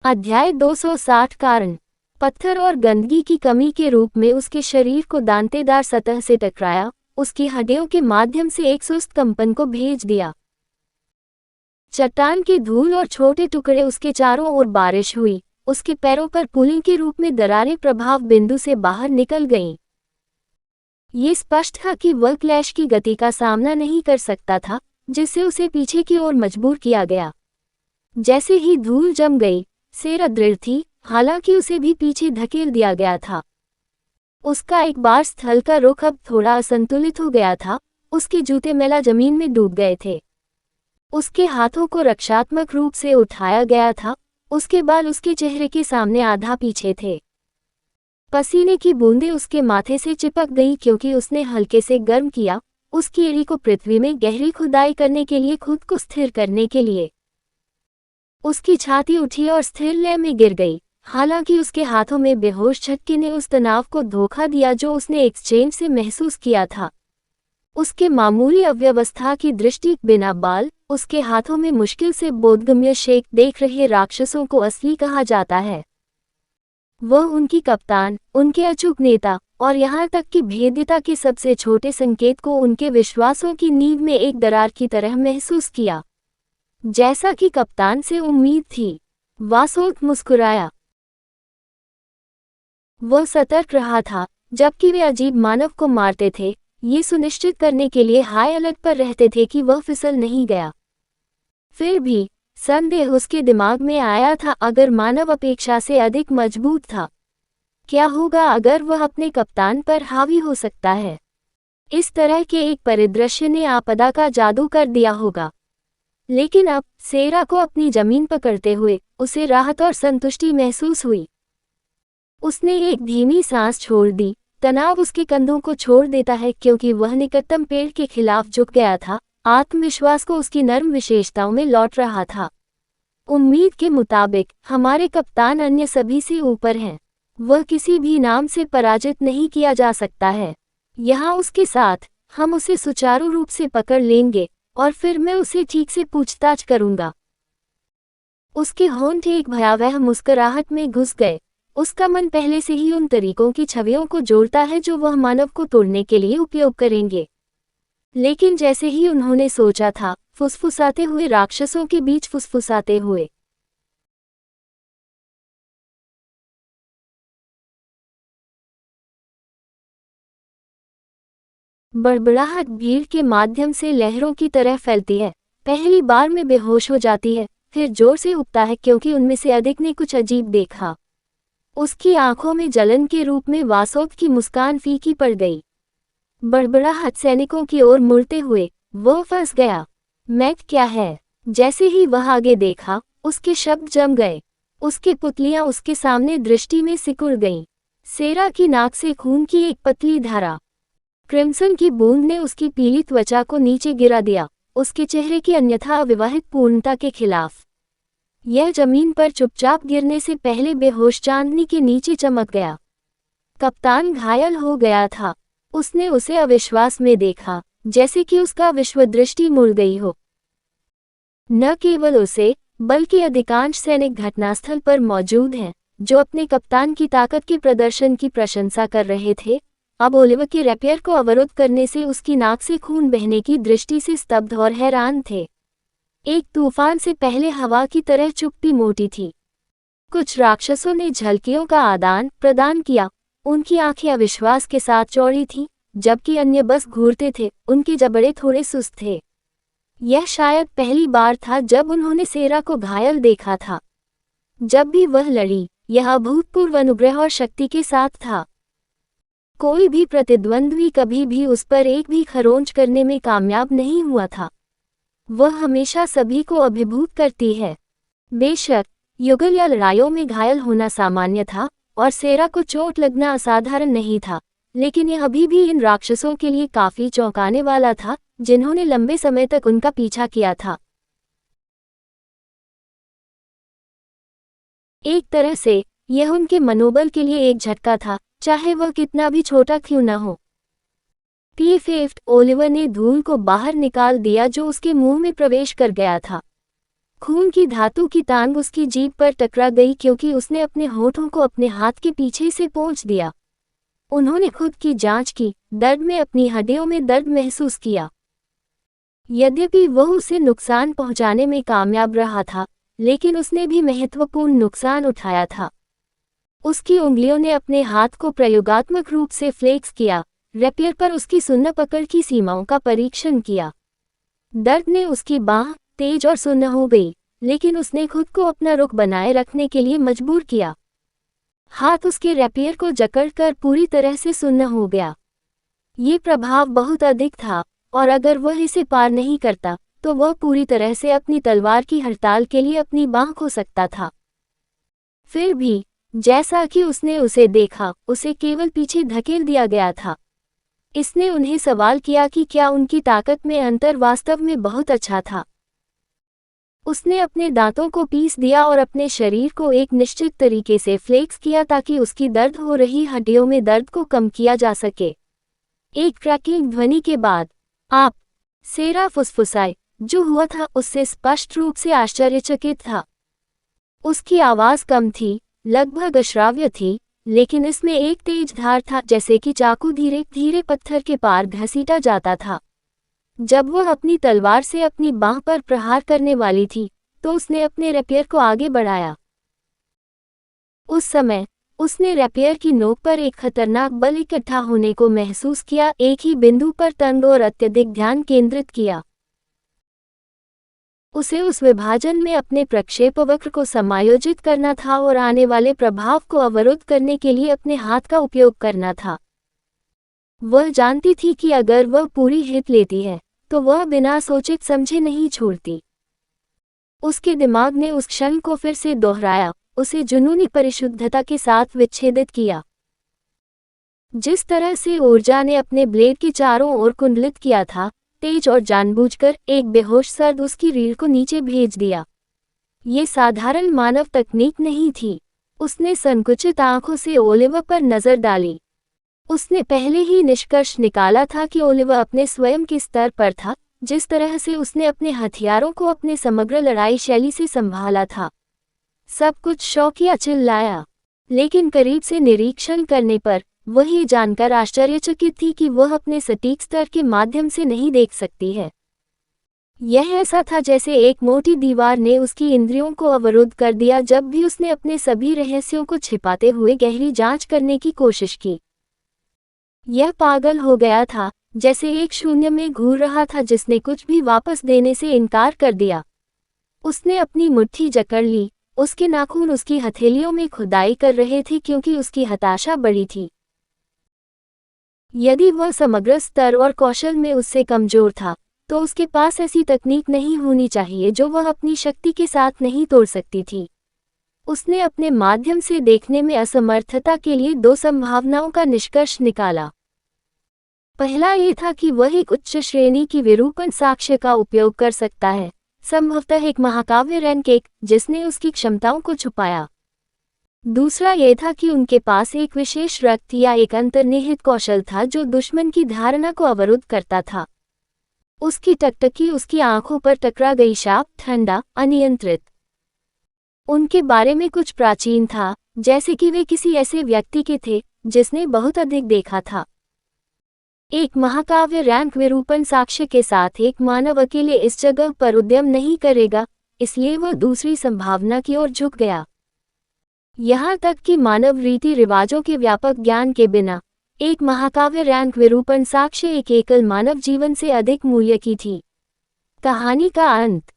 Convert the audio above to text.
अध्याय 260 कारण। पत्थर और गंदगी की कमी के रूप में उसके शरीर को दांतेदार सतह से टकराया, उसकी हड्डियों के माध्यम से एक सुस्त कंपन को भेज दिया। चट्टान की धूल और छोटे टुकड़े उसके चारों ओर बारिश हुई, उसके पैरों पर पुलिंग के रूप में दरारें प्रभाव बिंदु से बाहर निकल गईं। ये स्पष्ट था कि वह क्लैश की गति का सामना नहीं कर सकता था, जिससे उसे पीछे की ओर मजबूर किया गया। जैसे ही धूल जम गई, सेरा दृढ़ थी, हालांकि उसे भी पीछे धकेल दिया गया था। उसका एक बार स्थल का रुख अब थोड़ा असंतुलित हो गया था, उसके जूते मैला जमीन में डूब गए थे। उसके हाथों को रक्षात्मक रूप से उठाया गया था, उसके बाल उसके चेहरे के सामने आधा पीछे थे। पसीने की बूंदें उसके माथे से चिपक गईं क्योंकि उसने हल्के से गर्म किया, उसकी एड़ी को पृथ्वी में गहरी खुदाई करने के लिए, खुद को स्थिर करने के लिए। उसकी छाती उठी और स्थिर लय में गिर गई, हालांकि उसके हाथों में बेहोश झटके ने उस तनाव को धोखा दिया जो उसने एक्सचेंज से महसूस किया था। उसके मामूली अव्यवस्था की दृष्टि बिना बाल, उसके हाथों में मुश्किल से बोधगम्य शेक देख रहे राक्षसों को असली कहा जाता है। वह उनकी कप्तान, उनके अचूक नेता और यहाँ तक कि भेद्यता के सबसे छोटे संकेत को उनके विश्वासों की नींव में एक दरार की तरह महसूस किया, जैसा कि कप्तान से उम्मीद थी। वासोद मुस्कुराया। वह सतर्क रहा था, जबकि वे अजीब मानव को मारते थे, ये सुनिश्चित करने के लिए हाई अलर्ट पर रहते थे कि वह फिसल नहीं गया। फिर भी संदेह उसके दिमाग में आया था, अगर मानव अपेक्षा से अधिक मजबूत था, क्या होगा अगर वह अपने कप्तान पर हावी हो सकता है? इस तरह के एक परिदृश्य ने आपदा का जादू कर दिया होगा। लेकिन अब सेरा को अपनी जमीन पकड़ते हुए उसे राहत और संतुष्टि महसूस हुई। उसने एक धीमी सांस छोड़ दी। तनाव उसके कंधों को छोड़ देता है क्योंकि वह निकटतम पेड़ के खिलाफ झुक गया था, आत्मविश्वास को उसकी नर्म विशेषताओं में लौट रहा था। उम्मीद के मुताबिक हमारे कप्तान अन्य सभी से ऊपर हैं, वह किसी भी नाम से पराजित नहीं किया जा सकता है। यहाँ उसके साथ हम उसे सुचारू रूप से पकड़ लेंगे और फिर मैं उसे ठीक से पूछताछ करूंगा। उसके होंठ एक भयावह मुस्कुराहट में घुस गए। उसका मन पहले से ही उन तरीकों की छवियों को जोड़ता है जो वह मानव को तोड़ने के लिए उपयोग करेंगे। लेकिन जैसे ही उन्होंने सोचा था, फुसफुसाते हुए राक्षसों के बीच फुसफुसाते हुए बड़बड़ाहट भीड़ के माध्यम से लहरों की तरह फैलती है। पहली बार में बेहोश हो जाती है, फिर जोर से उठता है क्योंकि उनमें से अधिक ने कुछ अजीब देखा। उसकी आंखों में जलन के रूप में वासोद की मुस्कान फीकी पड़ गई। बड़बड़ाहट सैनिकों की ओर मुड़ते हुए वह फंस गया। मैक क्या है? जैसे ही वह आगे देखा, उसके शब्द जम गए। उसकी पुतलियां उसके सामने दृष्टि में सिकुड़ गईं। सेरा की नाक से खून की एक पतली धारा, क्रिम्सन की बूंद ने उसकी पीली त्वचा को नीचे गिरा दिया, उसके चेहरे की अन्यथा अविवाहित पूर्णता के खिलाफ। यह जमीन पर चुपचाप गिरने से पहले बेहोश चांदनी के नीचे चमक गया। कप्तान घायल हो गया था। उसने उसे अविश्वास में देखा, जैसे कि उसका विश्वदृष्टि मुड़ गई हो। न केवल उसे, बल्कि अधिकांश सैनिक घटनास्थल पर मौजूद हैं, जो अपने कप्तान की ताकत के प्रदर्शन की प्रशंसा कर रहे थे, अब ओलिवर के रैपियर को अवरुद्ध करने से उसकी नाक से खून बहने की दृष्टि से स्तब्ध और हैरान थे। एक तूफान से पहले हवा की तरह चुप्पी मोटी थी। कुछ राक्षसों ने झलकियों का आदान प्रदान किया, उनकी आंखें अविश्वास के साथ चौड़ी थीं, जबकि अन्य बस घूरते थे, उनके जबड़े थोड़े सुस्त थे। यह शायद पहली बार था जब उन्होंने सेरा को घायल देखा था। जब भी वह लड़ी, यह अभूतपूर्व अनुग्रह और शक्ति के साथ था। कोई भी प्रतिद्वंद्वी कभी भी उस पर एक भी खरोंच करने में कामयाब नहीं हुआ था। वह हमेशा सभी को अभिभूत करती है। बेशक युगल या लड़ाइयों में घायल होना सामान्य था और सेरा को चोट लगना असाधारण नहीं था, लेकिन यह अभी भी इन राक्षसों के लिए काफी चौंकाने वाला था, जिन्होंने लंबे समय तक उनका पीछा किया था। एक तरह से यह उनके मनोबल के लिए एक झटका था, चाहे वह कितना भी छोटा क्यों न हो। पी5 ओलिवर ने धूल को बाहर निकाल दिया जो उसके मुंह में प्रवेश कर गया था। खून की धातु की तांग उसकी जीभ पर टकरा गई क्योंकि उसने अपने होठों को अपने हाथ के पीछे से पोंछ दिया। उन्होंने खुद की जांच की, दर्द में अपनी हड्डियों में दर्द महसूस किया। यद्यपि वह उसे नुकसान पहुंचाने में कामयाब रहा था, लेकिन उसने भी महत्वपूर्ण नुकसान उठाया था। उसकी उंगलियों ने अपने हाथ को प्रयोगात्मक रूप से फ्लेक्स किया, रैपियर पर उसकी सुन्न पकड़ की सीमाओं का परीक्षण किया। दर्द ने उसकी बांह तेज और सुन्न हो गई, लेकिन उसने खुद को अपना रुख बनाए रखने के लिए मजबूर किया। हाथ उसके रैपियर को जकड़कर पूरी तरह से सुन्न हो गया। ये प्रभाव बहुत अधिक था, और अगर वह इसे पार नहीं करता, तो वह पूरी तरह से अपनी तलवार की हड़ताल के लिए अपनी बांह खो सकता था। फिर भी, जैसा कि उसने उसे देखा, उसे केवल पीछे धकेल दिया गया था। इसने उन्हें सवाल किया कि क्या उनकी ताकत में अंतर वास्तव में बहुत अच्छा था। उसने अपने दांतों को पीस दिया और अपने शरीर को एक निश्चित तरीके से फ्लेक्स किया ताकि उसकी दर्द हो रही हड्डियों में दर्द को कम किया जा सके। एक क्रैकिंग ध्वनि के बाद, आप, सेरा फुसफुसाए, जो हुआ था उससे स्पष्ट रूप से आश्चर्यचकित था। उसकी आवाज कम थी, लगभग अश्राव्य थी, लेकिन इसमें एक तेज धार था, जैसे कि चाकू धीरे धीरे पत्थर के पार घसीटा जाता था। जब वह अपनी तलवार से अपनी बांह पर प्रहार करने वाली थी, तो उसने अपने रैपियर को आगे बढ़ाया। उस समय, उसने रैपियर की नोक पर एक खतरनाक बल इकट्ठा होने को महसूस किया, एक ही बिंदु पर तंग और अत्यधिक ध्यान केंद्रित किया। उसे उस विभाजन में अपने प्रक्षेपवक्र को समायोजित करना था और आने वाले प्रभाव को अवरुद्ध करने के लिए अपने हाथ का उपयोग करना था। वह जानती थी कि अगर वह पूरी हिट लेती है, तो वह बिना सोचे समझे नहीं छोड़ती। उसके दिमाग ने उस क्षण को फिर से दोहराया, उसे जुनूनी परिशुद्धता के साथ विच्छेदित किया। जिस तरह से ऊर्जा ने अपने ब्लेड के चारों ओर कुंडलित किया था, तेज और जानबूझकर, एक बेहोश सर्द उसकी रीढ़ को नीचे भेज दिया। ये साधारण मानव तकनीक नहीं थी। उसने संकुचित आंखों से ओलिवर पर नजर डाली। उसने पहले ही निष्कर्ष निकाला था कि ओलिवर अपने स्वयं के स्तर पर था, जिस तरह से उसने अपने हथियारों को अपने समग्र लड़ाई शैली से संभाला था। सब कुछ शौकिया चिल्लाया, लेकिन करीब से निरीक्षण करने पर वह ये जानकर आश्चर्यचकित थी कि वह अपने सटीक स्तर के माध्यम से नहीं देख सकती है। यह ऐसा था जैसे एक मोटी दीवार ने उसकी इंद्रियों को अवरुद्ध कर दिया जब भी उसने अपने सभी रहस्यों को छिपाते हुए गहरी जांच करने की कोशिश की। यह पागल हो गया था, जैसे एक शून्य में घूर रहा था जिसने कुछ भी वापस देने से इनकार कर दिया। उसने अपनी मुट्ठी जकड़ ली, उसके नाखून उसकी हथेलियों में खुदाई कर रहे थे क्योंकि उसकी हताशा बड़ी थी। यदि वह समग्र स्तर और कौशल में उससे कमजोर था, तो उसके पास ऐसी तकनीक नहीं होनी चाहिए जो वह अपनी शक्ति के साथ नहीं तोड़ सकती थी। उसने अपने माध्यम से देखने में असमर्थता के लिए दो संभावनाओं का निष्कर्ष निकाला। पहला ये था कि वह एक उच्च श्रेणी की विरूपण साक्ष्य का उपयोग कर सकता है, संभवतः एक महाकाव्य रैंक एक, जिसने उसकी क्षमताओं को छुपाया। दूसरा यह था कि उनके पास एक विशेष रक्त या एक अंतर्निहित कौशल था जो दुश्मन की धारणा को अवरुद्ध करता था। उसकी टकटकी उसकी आंखों पर टकरा गई, शाप, ठंडा, अनियंत्रित। उनके बारे में कुछ प्राचीन था, जैसे कि वे किसी ऐसे व्यक्ति के थे जिसने बहुत अधिक देखा था। एक महाकाव्य रैंक विरूपण साक्ष्य के साथ एक मानव अकेले इस जगह पर उद्यम नहीं करेगा, इसलिए वह दूसरी संभावना की ओर झुक गया। यहाँ तक कि मानव रीति रिवाजों के व्यापक ज्ञान के बिना एक महाकाव्य रैंक विरूपण साक्ष्य एक एकल मानव जीवन से अधिक मूल्य की थी। कहानी का अंत।